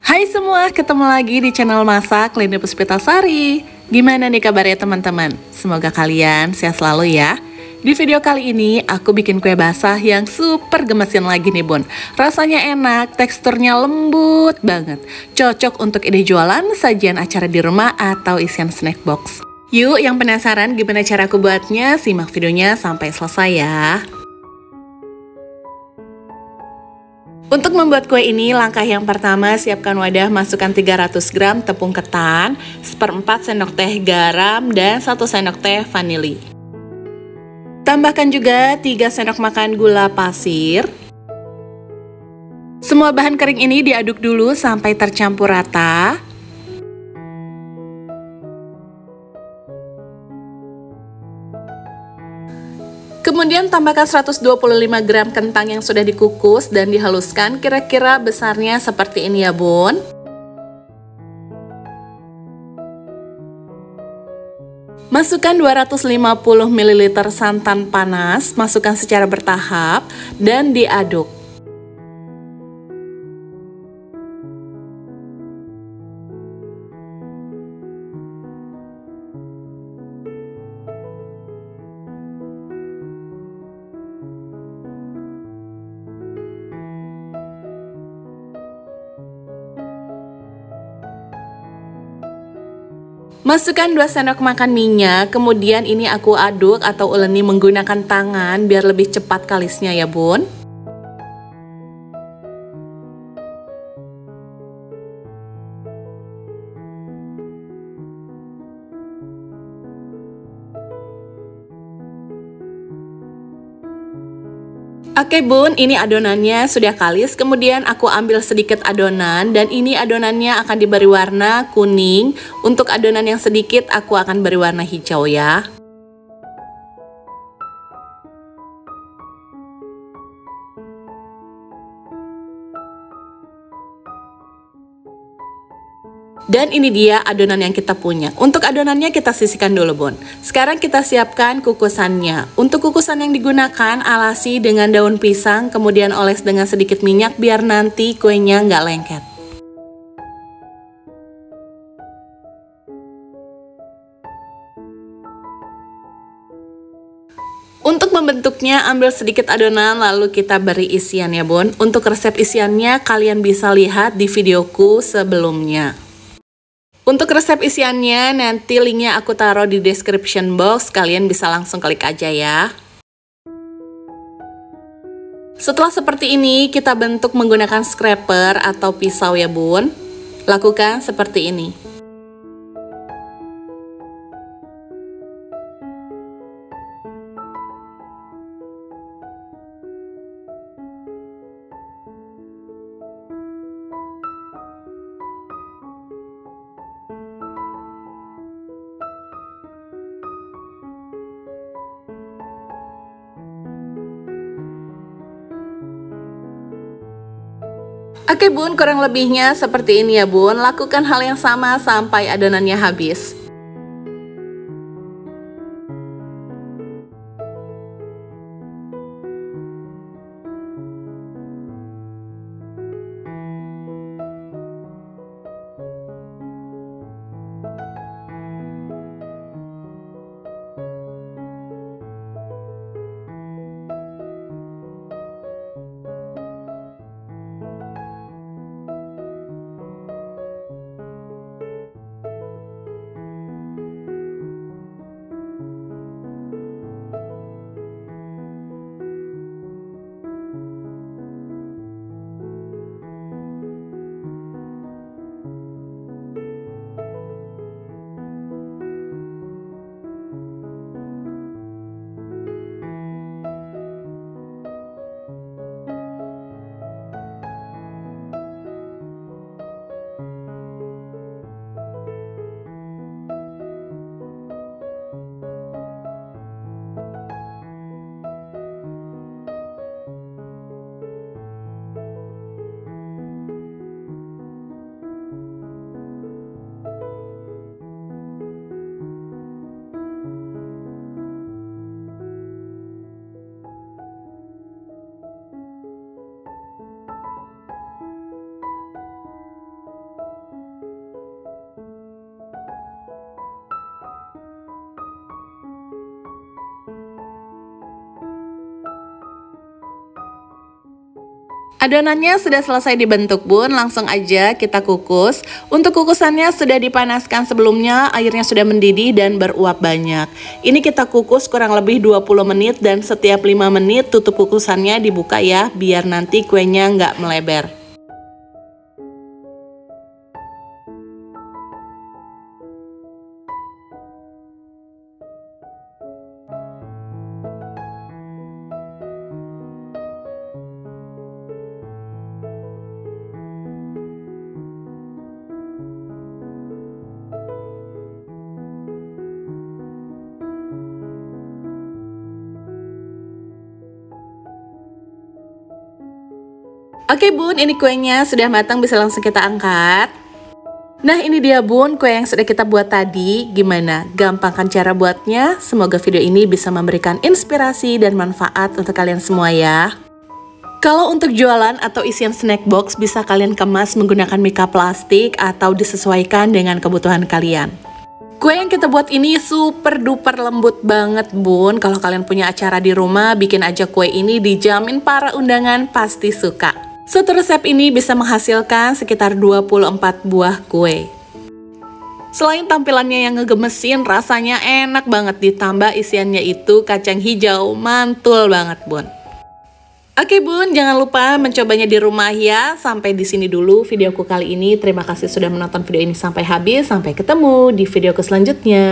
Hai semua, ketemu lagi di channel Masak Linda Puspitasari. Gimana nih kabarnya teman-teman? Semoga kalian sehat selalu ya. Di video kali ini aku bikin kue basah yang super gemesin lagi nih bun. Rasanya enak, teksturnya lembut banget. Cocok untuk ide jualan, sajian acara di rumah, atau isian snack box. Yuk, yang penasaran gimana cara aku buatnya? Simak videonya sampai selesai ya. Untuk membuat kue ini, langkah yang pertama siapkan wadah, masukkan 300 gram tepung ketan, 1/4 sendok teh garam, dan 1 sendok teh vanili. Tambahkan juga 3 sendok makan gula pasir. Semua bahan kering ini diaduk dulu sampai tercampur rata. Kemudian tambahkan 125 gram kentang yang sudah dikukus dan dihaluskan, kira-kira besarnya seperti ini ya bun. Masukkan 250 ml santan panas, masukkan secara bertahap dan diaduk. Masukkan 2 sendok makan minyak, kemudian ini aku aduk atau uleni menggunakan tangan biar lebih cepat kalisnya ya bun. Oke bun, ini adonannya sudah kalis, kemudian aku ambil sedikit adonan dan ini adonannya akan diberi warna kuning. Untuk adonan yang sedikit aku akan beri warna hijau ya. Dan ini dia adonan yang kita punya. Untuk adonannya kita sisihkan dulu bun. Sekarang kita siapkan kukusannya. Untuk kukusan yang digunakan, alasi dengan daun pisang, kemudian oles dengan sedikit minyak biar nanti kuenya nggak lengket. Untuk membentuknya, ambil sedikit adonan lalu kita beri isian ya bun. Untuk resep isiannya kalian bisa lihat di videoku sebelumnya. Untuk resep isiannya nanti linknya aku taruh di description box, kalian bisa langsung klik aja ya. Setelah seperti ini kita bentuk menggunakan scraper atau pisau ya bun. Lakukan seperti ini. Oke bun, kurang lebihnya seperti ini ya bun. Lakukan hal yang sama sampai adonannya habis. Adonannya sudah selesai dibentuk bun, langsung aja kita kukus. Untuk kukusannya sudah dipanaskan sebelumnya, airnya sudah mendidih dan beruap banyak. Ini kita kukus kurang lebih 20 menit dan setiap 5 menit tutup kukusannya dibuka ya, biar nanti kuenya nggak melebar. Oke bun, ini kuenya sudah matang, bisa langsung kita angkat. Nah ini dia bun, kue yang sudah kita buat tadi. Gimana? Gampang kan cara buatnya? Semoga video ini bisa memberikan inspirasi dan manfaat untuk kalian semua ya. Kalau untuk jualan atau isian snack box bisa kalian kemas menggunakan mika plastik atau disesuaikan dengan kebutuhan kalian. Kue yang kita buat ini super duper lembut banget bun. Kalau kalian punya acara di rumah, bikin aja kue ini, dijamin para undangan pasti suka. Satu resep ini bisa menghasilkan sekitar 24 buah kue. Selain tampilannya yang ngegemesin, rasanya enak banget, ditambah isiannya itu kacang hijau, mantul banget bun. Oke bun, jangan lupa mencobanya di rumah ya. Sampai di sini dulu videoku kali ini. Terima kasih sudah menonton video ini sampai habis. Sampai ketemu di videoku selanjutnya.